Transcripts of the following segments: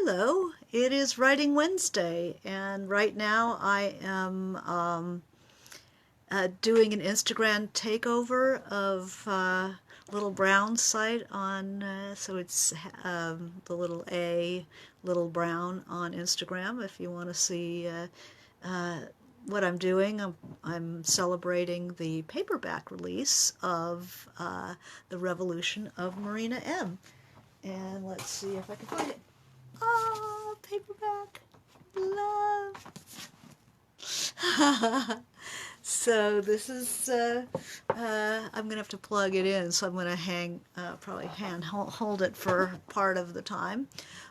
Hello, it is Writing Wednesday, and right now I am doing an Instagram takeover of Little Brown site on, so it's the little A, Little Brown on Instagram if you want to see what I'm doing. I'm celebrating the paperback release of The Revolution of Marina M. And let's see if I can find it. Oh, paperback. Love. So this is, I'm going to have to plug it in, so I'm going to probably hold it for part of the time.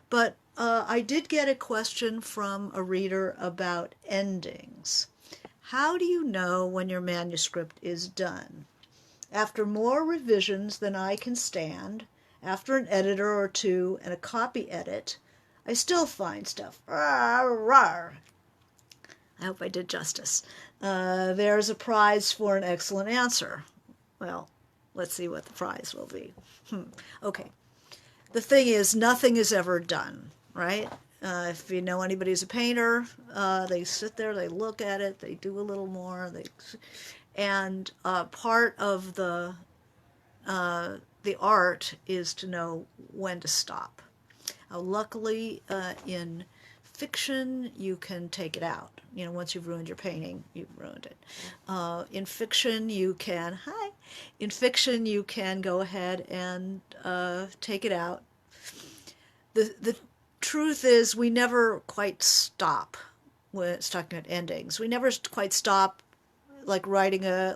But I did get a question from a reader about endings. How do you know when your manuscript is done? After more revisions than I can stand, after an editor or two and a copy edit, I still find stuff. Rawr, rawr. I hope I did justice. There's a prize for an excellent answer. Well, let's see what the prize will be. Okay. The thing is, nothing is ever done, right? If you know anybody who's a painter, they sit there, they look at it, they do a little more, and part of the art is to know when to stop. Luckily, in fiction, you can take it out. You know, once you've ruined your painting, you've ruined it. In fiction, you can, in fiction, you can go ahead and take it out. The truth is, we never quite stop when it's talking about endings. We never quite stop like running a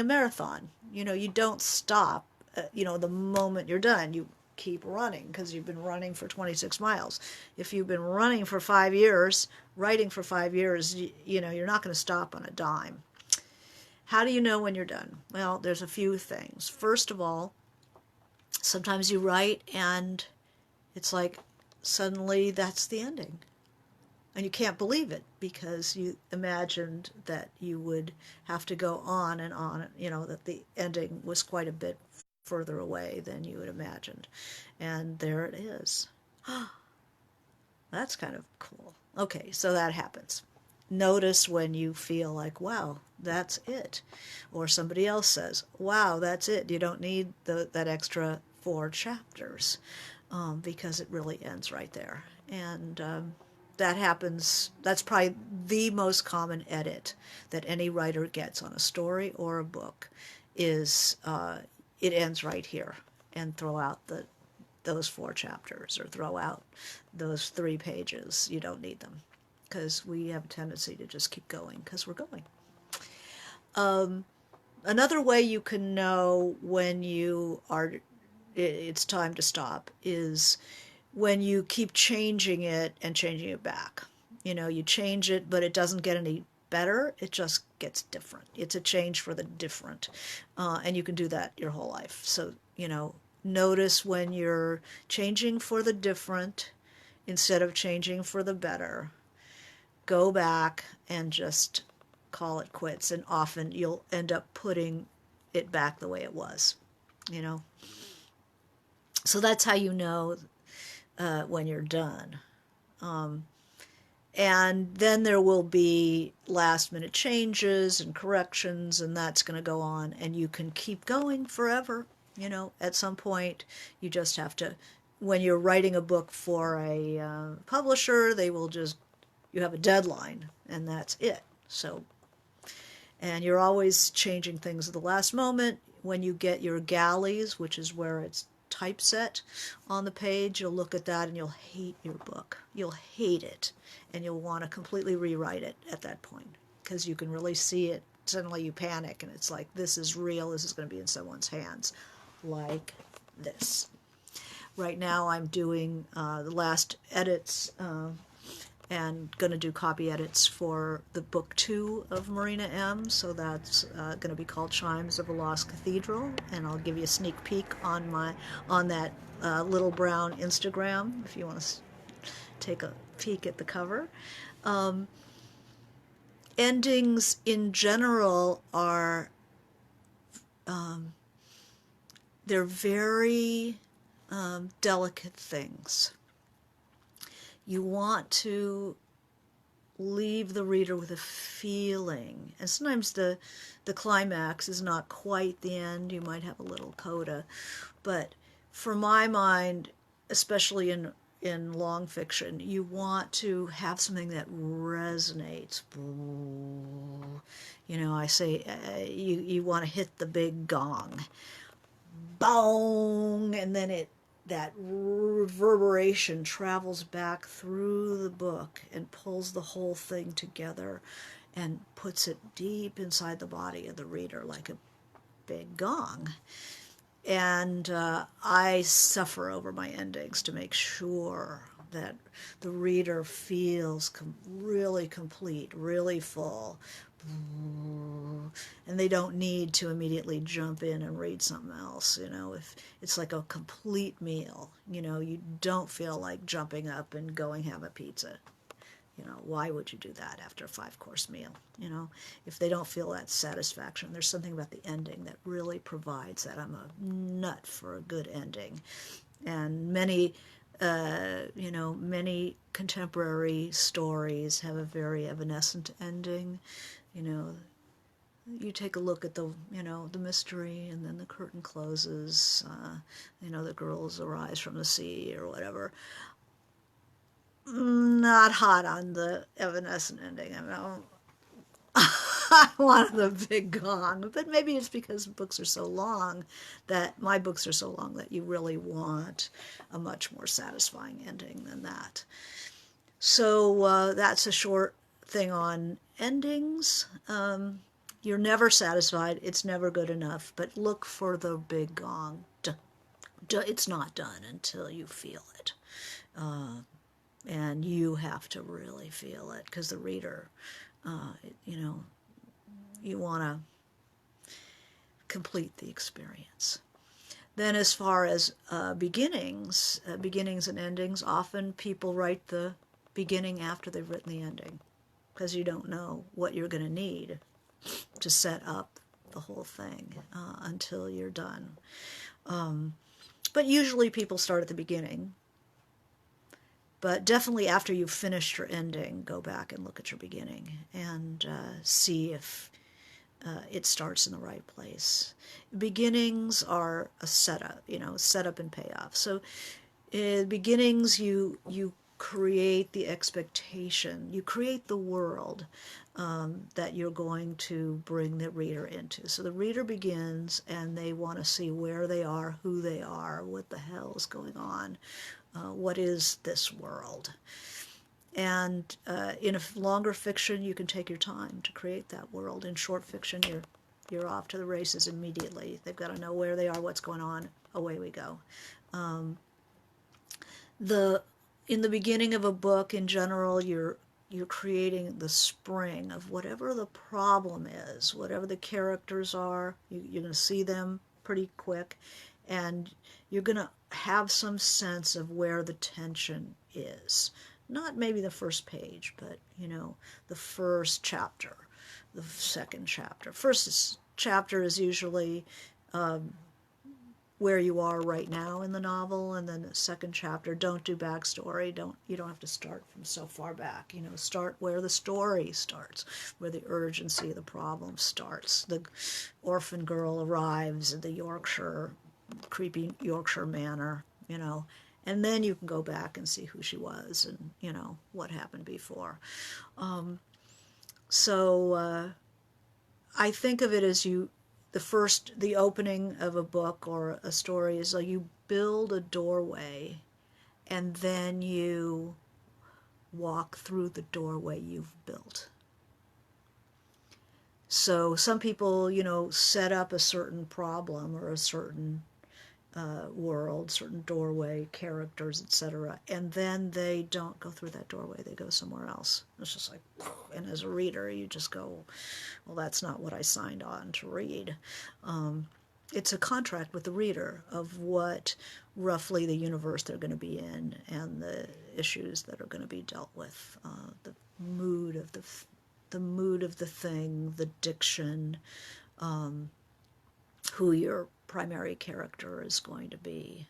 marathon. You know, you don't stop, the moment you're done. You keep running because you've been running for 26 miles. If you've been running for 5 years, writing for 5 years, you're not going to stop on a dime. How do you know when you're done? Well, there's a few things. First of all, sometimes you write and it's like suddenly that's the ending. And you can't believe it because you imagined that you would have to go on and on, that the ending was quite a bit further away than you had imagined. And there it is. That's kind of cool. Okay, so that happens. Notice when you feel like, wow, that's it. Or somebody else says, wow, that's it. You don't need that extra 4 chapters because it really ends right there. And that happens. That's probably the most common edit that any writer gets on a story or a book is it ends right here, and throw out those 4 chapters, or throw out those 3 pages. You don't need them because we have a tendency to just keep going because we're going. Another way you can know when it's time to stop is when you keep changing it and changing it back. You change it, but it doesn't get any better. It just gets different. It's a change for the different. And you can do that your whole life. So, notice when you're changing for the different instead of changing for the better. Go back and just call it quits. And often you'll end up putting it back the way it was, So that's how you know when you're done. And then there will be last minute changes and corrections, and that's going to go on, and you can keep going forever. At some point you just have to, when you're writing a book for a publisher, you have a deadline, and that's it. So, and you're always changing things at the last moment. When you get your galleys, which is where it's typeset on the page, you'll look at that and you'll hate your book. You'll hate it, and you'll want to completely rewrite it at that point because you can really see it. Suddenly you panic and it's like, this is real, this is going to be in someone's hands, like this. Right now I'm doing the last edits and going to do copy edits for the book 2 of Marina M. So that's going to be called Chimes of a Lost Cathedral, and I'll give you a sneak peek on that Little Brown Instagram if you want to take a peek at the cover. Endings in general are they're very delicate things. You want to leave the reader with a feeling. And sometimes the climax is not quite the end. You might have a little coda. But for my mind, especially in long fiction, you want to have something that resonates. You know, I say you want to hit the big gong. Bong! And then that reverberation travels back through the book and pulls the whole thing together and puts it deep inside the body of the reader like a big gong. And I suffer over my endings to make sure that the reader feels really complete, really full, and they don't need to immediately jump in and read something else. You know, if it's like a complete meal, you know, you don't feel like jumping up and going have a pizza. You know, why would you do that after a 5-course meal? You know, if they don't feel that satisfaction, there's something about the ending that really provides that. I'm a nut for a good ending. And many contemporary stories have a very evanescent ending. You know, you take a look at the mystery, and then the curtain closes. The girls arise from the sea or whatever. Not hot on the evanescent ending. I mean, I wanted the big gong, but maybe it's because books are so long that my books are so long that you really want a much more satisfying ending than that. So that's a short thing on endings. You're never satisfied. It's never good enough. But look for the big gong. It's not done until you feel it. And you have to really feel it because the reader, you want to complete the experience. Then as far as beginnings and endings, often people write the beginning after they've written the ending because you don't know what you're going to need to set up the whole thing until you're done. But usually people start at the beginning. But definitely after you've finished your ending, go back and look at your beginning and see if it starts in the right place. Beginnings are a setup, setup and payoff. So beginnings, you create the expectation, you create the world that you're going to bring the reader into. So the reader begins and they want to see where they are, who they are, what the hell is going on, what is this world. And in a longer fiction, you can take your time to create that world. In short fiction, you're off to the races immediately. They've got to know where they are, what's going on. Away we go. In the beginning of a book, in general, you're creating the spring of whatever the problem is, whatever the characters are. You're going to see them pretty quick, and you're going to have some sense of where the tension is. Not maybe the first page, but, the first chapter, the second chapter. First chapter is usually where you are right now in the novel, and then the second chapter, don't do backstory. You don't have to start from so far back. Start where the story starts, where the urgency of the problem starts. The orphan girl arrives at the creepy Yorkshire manor, and then you can go back and see who she was and, what happened before. So I think of it as the opening of a book or a story is like you build a doorway and then you walk through the doorway you've built. So some people, set up a certain problem or a certain world, certain doorway, characters, etc., and then they don't go through that doorway, they go somewhere else. It's just like, and as a reader, you just go, well, that's not what I signed on to read. It's a contract with the reader of what roughly the universe they're going to be in and the issues that are going to be dealt with, the mood of the thing, the diction, who your primary character is going to be.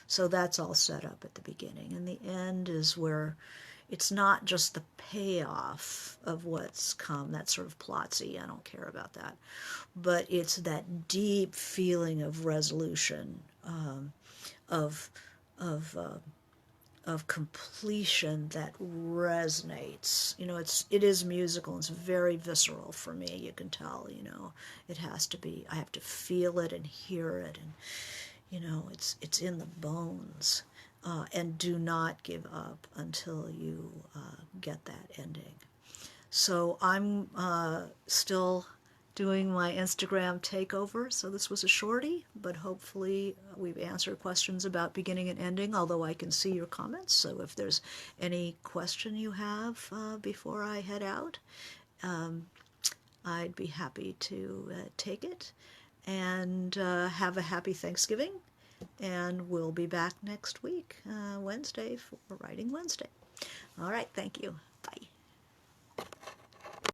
So that's all set up at the beginning. And the end is where it's not just the payoff of what's come, that's sort of plotsy, I don't care about that, but it's that deep feeling of resolution, of, of, uh, of completion that resonates. It is musical. It's very visceral for me. You can tell. It has to be. I have to feel it and hear it, and it's in the bones. And do not give up until you get that ending. So I'm still doing my Instagram takeover. So this was a shorty, but hopefully we've answered questions about beginning and ending, although I can see your comments. So if there's any question you have before I head out, I'd be happy to take it. And have a happy Thanksgiving. And we'll be back next week, Wednesday, for Writing Wednesday. All right, thank you.